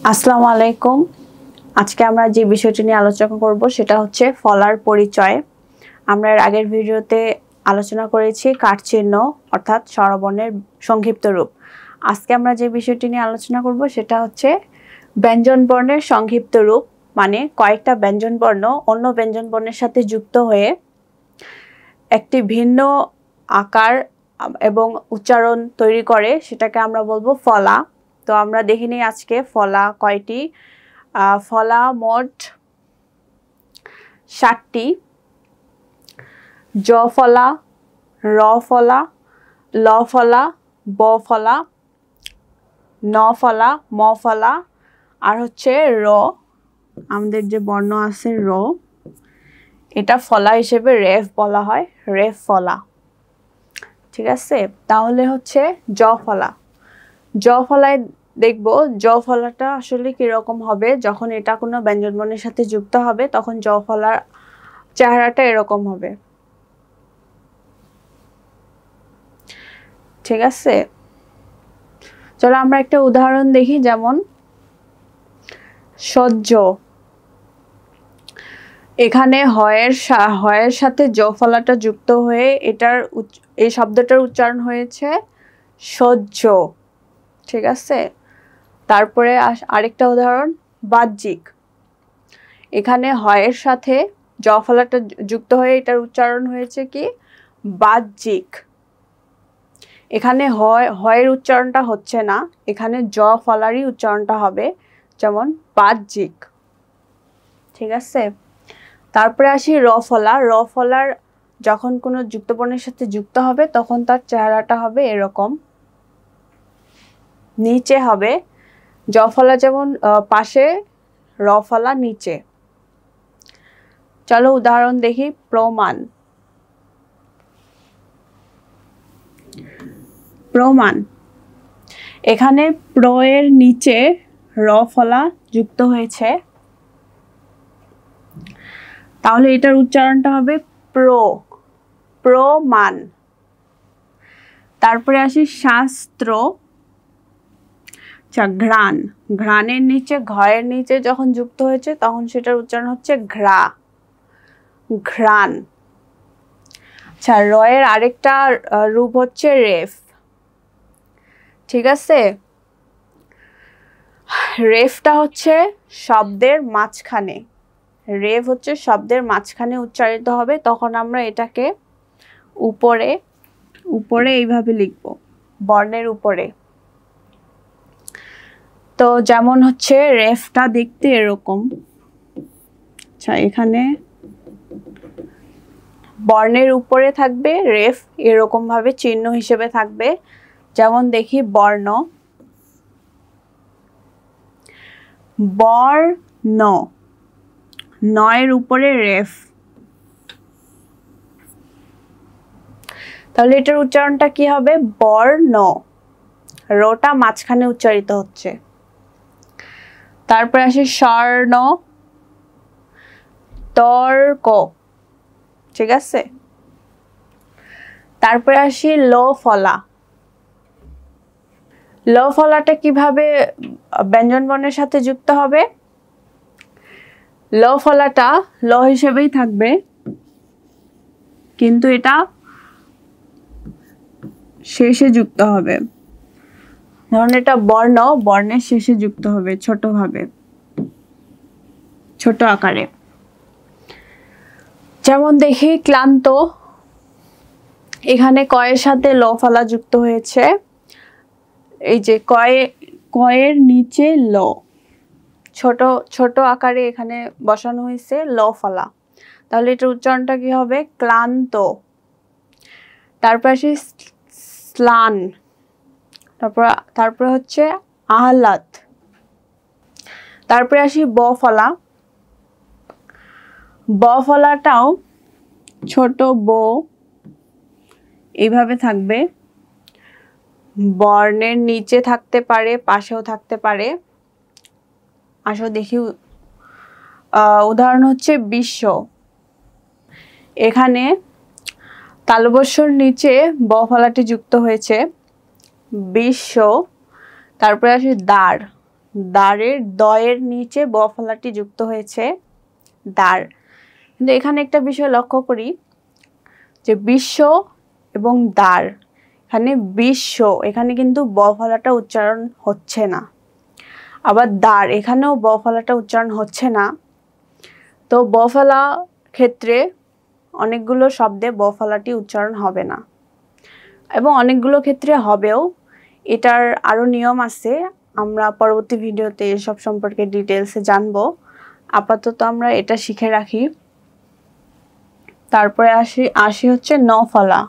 আসসালামু আলাইকুম। আজকে আমরা যে বিষয়টি নিয়ে আলোচনা করব সেটা হচ্ছে ফলার পরিচয়। আমরা এর আগের ভিডিওতে আলোচনা করেছি কাঠচিহ্ন অর্থাৎ স্বরবর্ণের সংক্ষিপ্ত রূপ। আজকে আমরা যে বিষয়টি নিয়ে আলোচনা করব সেটা হচ্ছে ব্যঞ্জনবর্ণের সংক্ষিপ্ত রূপ, মানে কয়েকটা ব্যঞ্জনবর্ণ অন্য ব্যঞ্জনবর্ণের সাথে যুক্ত হয়ে একটি ভিন্ন আকার এবং উচ্চারণ তৈরি করে, সেটাকে আমরা বলবো ফলা। তো আমরা দেখে নিই আজকে ফলা কয়টি। ফলা মোট 7টি। জ ফলা, র ফলা, ল ফলা, ব ফলা, ন ফলা, ম ফলা, আর হচ্ছে র। আমাদের যে বর্ণ আছে র, এটা ফলা হিসেবে রেফ বলা হয়, রেফ ফলা। ঠিক আছে, তাহলে হচ্ছে জ ফলা। জ ফলায় দেখব জ ফলাটা আসলে কিরকম হবে। যখন এটা কোনো ব্যঞ্জনবর্ণের সাথে যুক্ত হবে তখন জ ফলার চেহারাটা এরকম হবে। ঠিক আছে, চলো আমরা একটা উদাহরণ দেখি। যেমন সহ্য, এখানে হয়ের সাথে জ ফলাটা যুক্ত হয়ে এই শব্দটার উচ্চারণ হয়েছে সহ্য। ঠিক আছে, তারপরে আরেকটা উদাহরণ বাহ্যিক, এখানে হয়ের সাথে জ ফলাটা যুক্ত হয়ে এটার উচ্চারণ হয়েছে কি বাহ্যিক। এখানে হয়ের উচ্চারণটা হচ্ছে না, এখানে জ ফলারই উচ্চারণটা হবে, যেমন বাহ্যিক। ঠিক আছে, তারপরে আসি র ফলা। র ফলার যখন কোনো যুক্তবর্ণের সাথে যুক্ত হবে তখন তার চেহারাটা হবে এরকম, নিচে হবে। জ ফলা যেমন পাশে, র ফলা নিচে। চলো উদাহরণ দেখি। প্রমাণ, প্রমাণ, এখানে প্র এর নিচে র ফলা যুক্ত হয়েছে, তাহলে এটার উচ্চারণটা হবে প্রমাণ। তারপরে আসি শাস্ত্র। আচ্ছা, ঘ্রাণ, ঘ্রাণের নিচে ঘয়ের নিচে যখন যুক্ত হয়েছে তখন সেটার উচ্চারণ হচ্ছে ঘ্রাণ। আচ্ছা, রয়ের আরেকটা রূপ হচ্ছে রেফ। ঠিক আছে, রেফটা হচ্ছে শব্দের মাঝখানে, রেফ হচ্ছে শব্দের মাঝখানে উচ্চারিত হবে, তখন আমরা এটাকে উপরে উপরে এইভাবে লিখব, বর্ণের উপরে। তো যেমন হচ্ছে রেফটা দেখতে এরকম। আচ্ছা, এখানে বর্ণের উপরে থাকবে রেফ, এরকম ভাবে চিহ্ন হিসেবে থাকবে। যেমন দেখি বর্ণ, বর্ণ, নয়ের উপরে রেফ, তাহলে এটার উচ্চারণটা কি হবে বর্ণ, রটা মাঝখানে উচ্চারিত হচ্ছে। তারপরে আসে স্বর্ণ, তর্ক। ঠিক আছে, তারপরে আসি লো ফলা। ল ফলাটা কিভাবে ব্যঞ্জনবর্ণের সাথে যুক্ত হবে? ল ফলাটা ল হিসেবেই থাকবে, কিন্তু এটা শেষে যুক্ত হবে। ধরুন এটা বর্ণ, বর্ণের শেষে যুক্ত হবে ছোটভাবে, ছোট আকারে। যেমন দেখি ক্লান্ত, এখানে কয়ের সাথে ল ফলা যুক্ত হয়েছে, এই যে কয়ের নিচে ল, ছোট ছোট আকারে এখানে বসানো হয়েছে ল ফলা, তাহলে এটার উচ্চারণটা কি হবে ক্লান্ত। তারপর আসি স্নান, তারপরে হচ্ছে আহ্লাদ। তারপরে আসি ব ফলা। ব ফলাটাও ছোট ব এইভাবে থাকবে, বর্ণের নিচে থাকতে পারে, পাশেও থাকতে পারে। আসো দেখি উদাহরণ হচ্ছে বিশ্ব, এখানে তালবস্যর নিচে ব ফলাটি যুক্ত হয়েছে বিশ্ব। তারপরে আসে দ্বার, দাঁড়ের দয়ের নিচে ব ফলাটি যুক্ত হয়েছে দাঁড়। কিন্তু এখানে একটা বিষয় লক্ষ্য করি যে বিশ্ব এবং দাঁড়, এখানে বিশ্ব, এখানে কিন্তু ব ফলাটা উচ্চারণ হচ্ছে না। আবার দাঁড়, এখানেও ব ফলাটা উচ্চারণ হচ্ছে না। তো ব ফলা ক্ষেত্রে অনেকগুলো শব্দে ব ফলাটি উচ্চারণ হবে না এবং অনেকগুলো ক্ষেত্রে হবেও। এটার আরও নিয়ম আছে, আমরা পরবর্তী ভিডিওতে এসব সম্পর্কে ডিটেলসে জানবো। আপাতত আমরা এটা শিখে রাখি। তারপরে আসি হচ্ছে ন ফলা।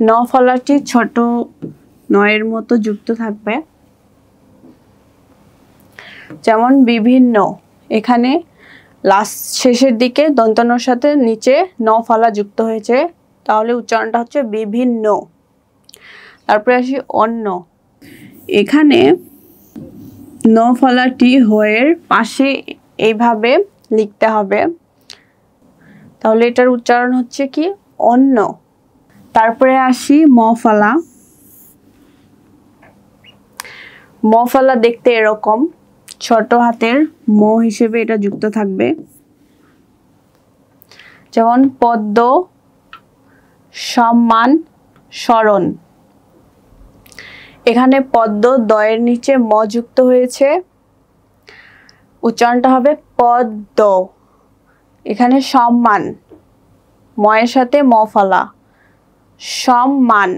ন ফলাটি ছোট নয়ের মতো যুক্ত থাকবে, যেমন বিভিন্ন, এখানে লাস্ট শেষের দিকে দন্তনর সাথে নিচে ন ফলা যুক্ত হয়েছে, তাহলে উচ্চারণটা হচ্ছে বিভিন্ন। তারপরে আসি অন্য, এখানে ন ফলাটি হয়ের পাশে এইভাবে লিখতে হবে, তাহলে এটার উচ্চারণ হচ্ছে কি অন্য। তারপরে আসি ম ফলা। ম ফলা দেখতে এরকম, ছোট হাতের ম হিসেবে এটা যুক্ত থাকবে, যেমন পদ্ম, সম্মান, স্মরণ। এখানে পদ্ম দয়ের নিচে ম যুক্ত হয়েছে, উচ্চারণটা হবে পদ্ম। এখানে সম্মান, ময়ের সাথে ম ফলা, সম্মান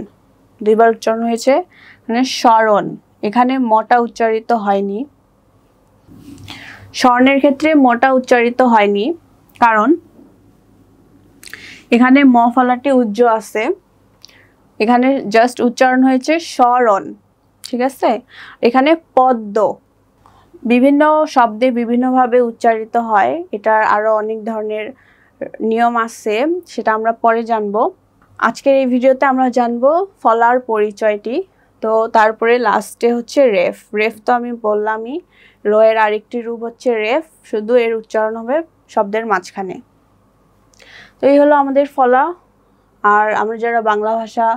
দুইবার উচ্চারণ হয়েছে। এখানে স্মরণ, এখানে মটা উচ্চারিত হয়নি। স্বর্ণের ক্ষেত্রে মটা উচ্চারিত হয়নি, কারণ এখানে ম ফলাটি উজ্জ আছে, এখানে জাস্ট উচ্চারণ হয়েছে স্মরণ, ঠিক আছে। এখানে পদ্ম, বিভিন্ন শব্দে বিভিন্নভাবে উচ্চারিত হয়, এটার আরো অনেক ধরনের নিয়ম আছে, সেটা আমরা পরে জানবো। আজকের এই ভিডিওতে আমরা জানবো ফলার পরিচয়টি। তো তারপরে লাস্টে হচ্ছে রেফ। রেফ তো আমি বললামই, রয়ের আরেকটি রূপ হচ্ছে রেফ, শুধু এর উচ্চারণ হবে শব্দের মাঝখানে। তো এই হলো আমাদের ফলা। আর আমরা যারা বাংলা ভাষা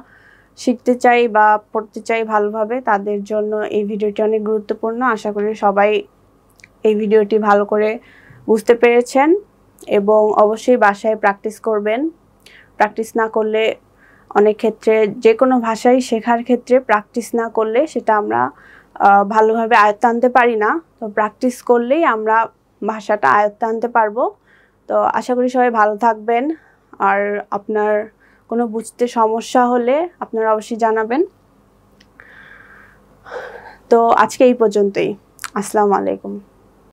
শিখতে চাই বা পড়তে চাই ভালোভাবে, তাদের জন্য এই ভিডিওটি অনেক গুরুত্বপূর্ণ। আশা করি সবাই এই ভিডিওটি ভালো করে বুঝতে পেরেছেন এবং অবশ্যই বাসায় প্র্যাকটিস করবেন। প্র্যাকটিস না করলে অনেক ক্ষেত্রে, যে কোনো ভাষাই শেখার ক্ষেত্রে প্র্যাকটিস না করলে সেটা আমরা ভালোভাবে আয়ত্তে আনতে পারি না। তো প্র্যাকটিস করলেই আমরা ভাষাটা আয়ত্তে আনতে পারবো। তো আশা করি সবাই ভালো থাকবেন। আর আপনার কোনো বুঝতে সমস্যা হলে আপনারা অবশ্যই জানাবেন। তো আজকে এই পর্যন্তই। আসসালামু আলাইকুম।